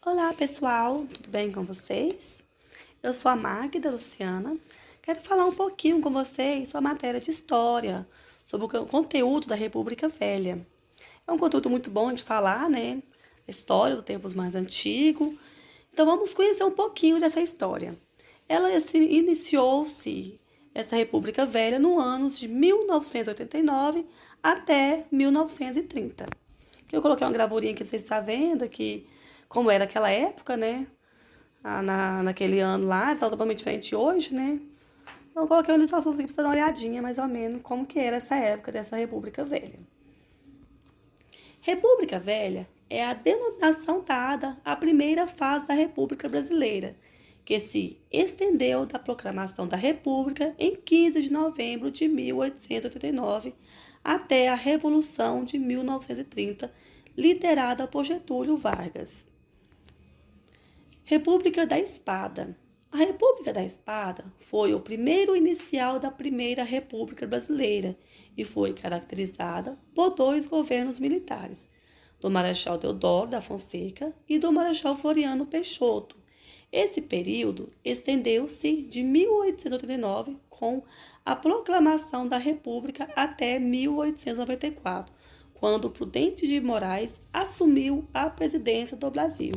Olá, pessoal, tudo bem com vocês? Eu sou a Magda Luciana. Quero falar um pouquinho com vocês sobre a matéria de história, sobre o conteúdo da República Velha. É um conteúdo muito bom de falar, né? A história dos tempos mais antigos. Então vamos conhecer um pouquinho dessa história. Iniciou-se essa República Velha no ano de 1989 até 1930. Eu coloquei uma gravurinha que vocês estão vendo aqui, como era aquela época, né? Naquele ano lá, está totalmente diferente de hoje, né? Então eu coloquei uma ilustração aqui para você dar uma olhadinha, mais ou menos, como que era essa época dessa República Velha. República Velha é a denominação dada à primeira fase da República Brasileira, que se estendeu da proclamação da República em 15 de novembro de 1889 até a Revolução de 1930, liderada por Getúlio Vargas. República da Espada. A República da Espada foi o primeiro inicial da Primeira República Brasileira e foi caracterizada por dois governos militares, do Marechal Deodoro da Fonseca e do Marechal Floriano Peixoto. Esse período estendeu-se de 1889, com a proclamação da República, até 1894, quando Prudente de Moraes assumiu a presidência do Brasil.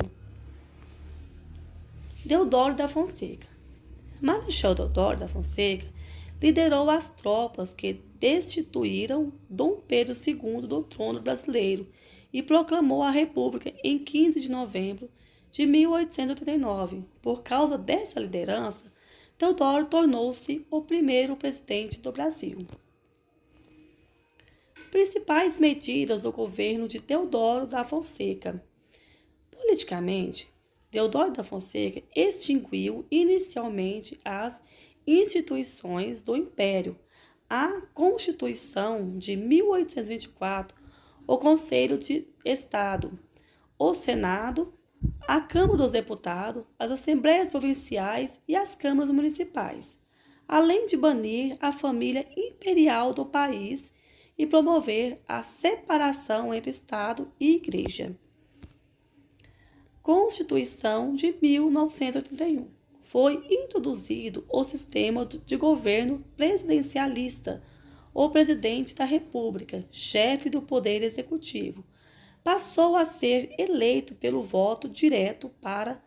Deodoro da Fonseca. Marechal Deodoro da Fonseca liderou as tropas que destituíram Dom Pedro II do trono brasileiro e proclamou a República em 15 de novembro de 1889. Por causa dessa liderança, Deodoro tornou-se o primeiro presidente do Brasil. Principais medidas do governo de Deodoro da Fonseca. Politicamente, Deodoro da Fonseca extinguiu inicialmente as instituições do Império, a Constituição de 1824, o Conselho de Estado, o Senado, a Câmara dos Deputados, as Assembleias Provinciais e as Câmaras Municipais, além de banir a família imperial do país e promover a separação entre Estado e Igreja. Constituição de 1981. Foi introduzido o sistema de governo presidencialista. O presidente da República, chefe do Poder Executivo, passou a ser eleito pelo voto direto para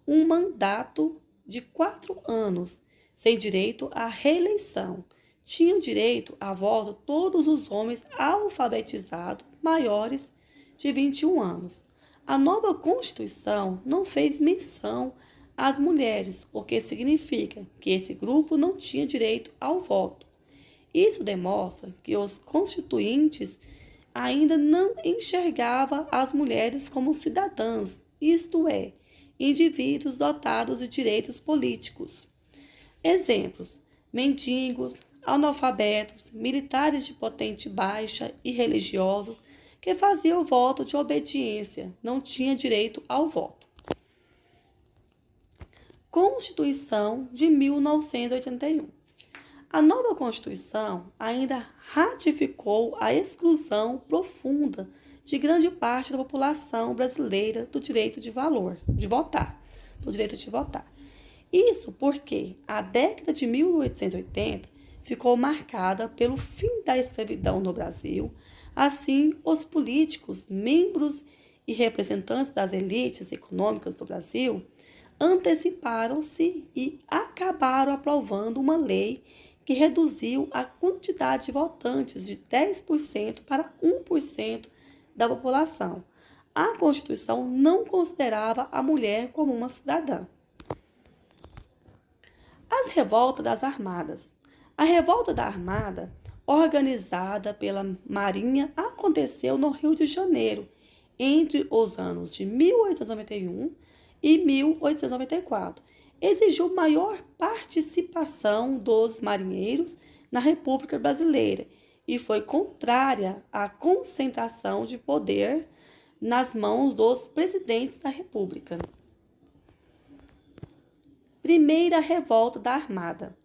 um mandato de 4 anos, sem direito à reeleição. Tinham direito a voto todos os homens alfabetizados maiores de 21 anos. A nova Constituição não fez menção às mulheres, o que significa que esse grupo não tinha direito ao voto. Isso demonstra que os constituintes ainda não enxergavam as mulheres como cidadãs, isto é, indivíduos dotados de direitos políticos. Exemplos: mendigos, analfabetos, militares de potente baixa e religiosos que faziam voto de obediência, não tinham direito ao voto. Constituição de 1981. A nova Constituição ainda ratificou a exclusão profunda de grande parte da população brasileira do direito de votar. Isso porque a década de 1880 ficou marcada pelo fim da escravidão no Brasil. Assim, os políticos, membros e representantes das elites econômicas do Brasil anteciparam-se e acabaram aprovando uma lei que reduziu a quantidade de votantes de 10% para 1% da população. A Constituição não considerava a mulher como uma cidadã. As revoltas das Armadas. A revolta da Armada, organizada pela Marinha, aconteceu no Rio de Janeiro entre os anos de 1891 e 1894. Exigiu maior participação dos marinheiros na República Brasileira e foi contrária à concentração de poder nas mãos dos presidentes da República. Primeira Revolta da Armada.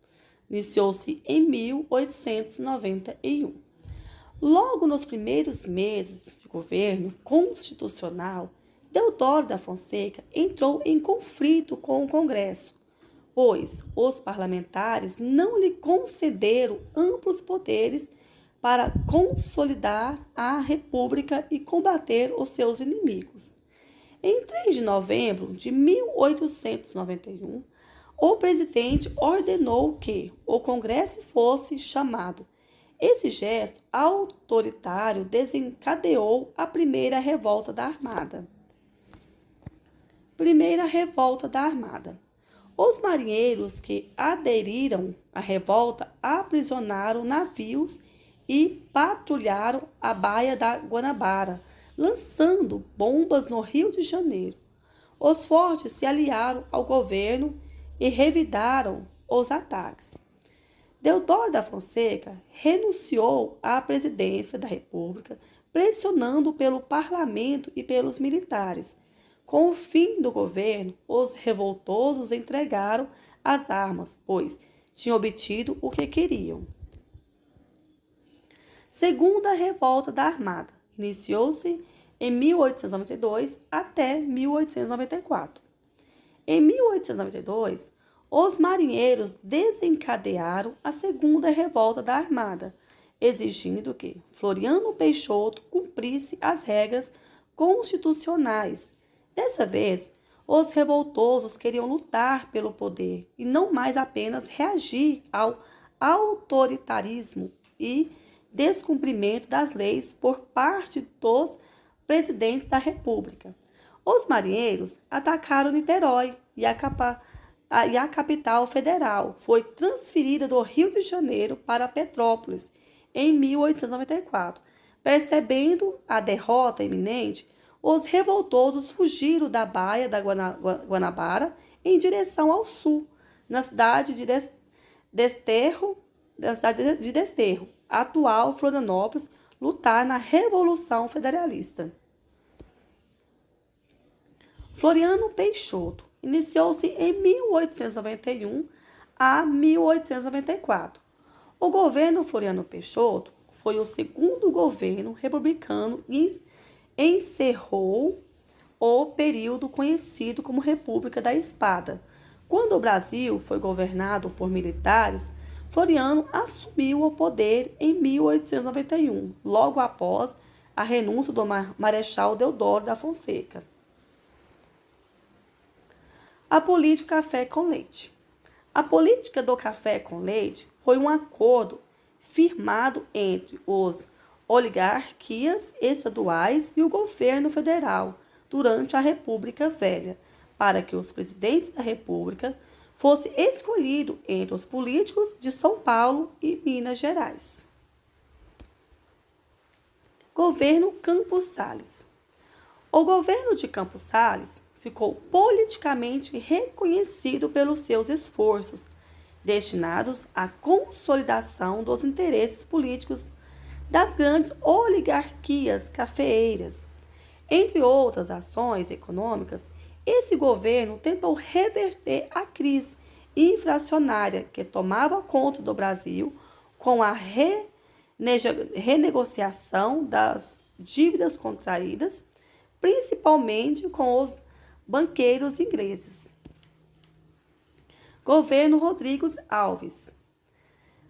Iniciou-se em 1891. Logo nos primeiros meses de governo constitucional, Deodoro da Fonseca entrou em conflito com o Congresso, pois os parlamentares não lhe concederam amplos poderes para consolidar a República e combater os seus inimigos. Em 3 de novembro de 1891, o presidente ordenou que o Congresso fosse chamado. Esse gesto autoritário desencadeou a primeira revolta da Armada. Os marinheiros que aderiram à revolta aprisionaram navios e patrulharam a Baía da Guanabara, lançando bombas no Rio de Janeiro. Os fortes se aliaram ao governo e revidaram os ataques. Deodoro da Fonseca renunciou à presidência da República, pressionando pelo parlamento e pelos militares. Com o fim do governo, os revoltosos entregaram as armas, pois tinham obtido o que queriam. Segunda Revolta da Armada. Iniciou-se em 1892 até 1894. Em 1892, os marinheiros desencadearam a Segunda Revolta da Armada, exigindo que Floriano Peixoto cumprisse as regras constitucionais. Dessa vez, os revoltosos queriam lutar pelo poder e não mais apenas reagir ao autoritarismo e descumprimento das leis por parte dos presidentes da República. Os marinheiros atacaram Niterói e a capital federal foi transferida do Rio de Janeiro para Petrópolis em 1894. Percebendo a derrota iminente, os revoltosos fugiram da Baía da Guanabara em direção ao sul, na cidade de Desterro, atual Florianópolis, lutar na Revolução Federalista. Floriano Peixoto iniciou-se em 1891 a 1894. O governo Floriano Peixoto foi o segundo governo republicano e encerrou o período conhecido como República da Espada. Quando o Brasil foi governado por militares, Floriano assumiu o poder em 1891, logo após a renúncia do Marechal Deodoro da Fonseca. A política café com leite. A política do café com leite foi um acordo firmado entre os oligarquias estaduais e o governo federal durante a República Velha, para que os presidentes da República fossem escolhidos entre os políticos de São Paulo e Minas Gerais. Governo Campos Salles. O governo de Campos Salles ficou politicamente reconhecido pelos seus esforços destinados à consolidação dos interesses políticos das grandes oligarquias cafeeiras. Entre outras ações econômicas, esse governo tentou reverter a crise inflacionária que tomava conta do Brasil com a renegociação das dívidas contraídas, principalmente com os banqueiros ingleses. Governo Rodrigues Alves.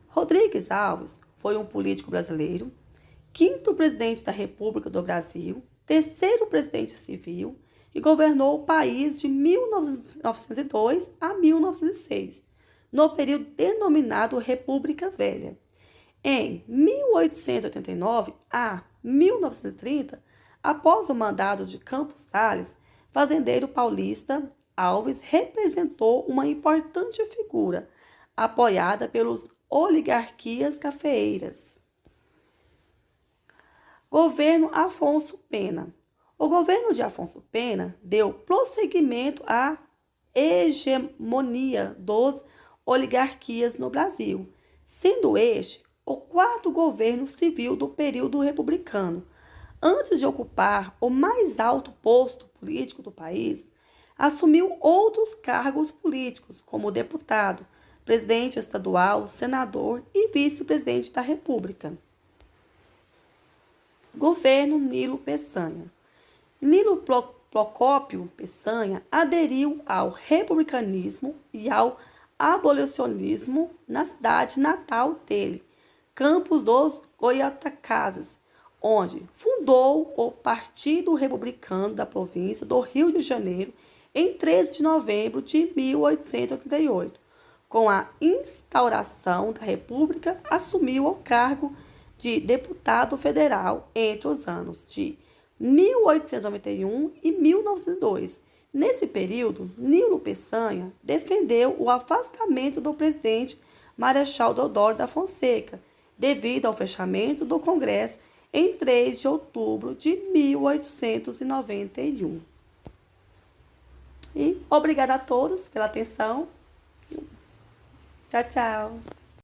Rodrigues Alves foi um político brasileiro, quinto presidente da República do Brasil, terceiro presidente civil, que governou o país de 1902 a 1906, no período denominado República Velha. Em 1889 a 1930, após o mandato de Campos Salles, fazendeiro paulista, Alves representou uma importante figura, apoiada pelas oligarquias cafeeiras. Governo Afonso Pena. O governo de Afonso Pena deu prosseguimento à hegemonia das oligarquias no Brasil, sendo este o quarto governo civil do período republicano. Antes de ocupar o mais alto posto político do país, assumiu outros cargos políticos, como deputado, presidente estadual, senador e vice-presidente da República. Governo Nilo Peçanha. Nilo Procópio Peçanha aderiu ao republicanismo e ao abolicionismo na cidade natal dele, Campos dos Goyatacazes, onde fundou o Partido Republicano da província do Rio de Janeiro em 13 de novembro de 1888. Com a instauração da República, assumiu o cargo de deputado federal entre os anos de 1891 e 1902. Nesse período, Nilo Peçanha defendeu o afastamento do presidente Marechal Deodoro da Fonseca, devido ao fechamento do Congresso em 3 de outubro de 1891. E obrigada a todos pela atenção. Tchau, tchau.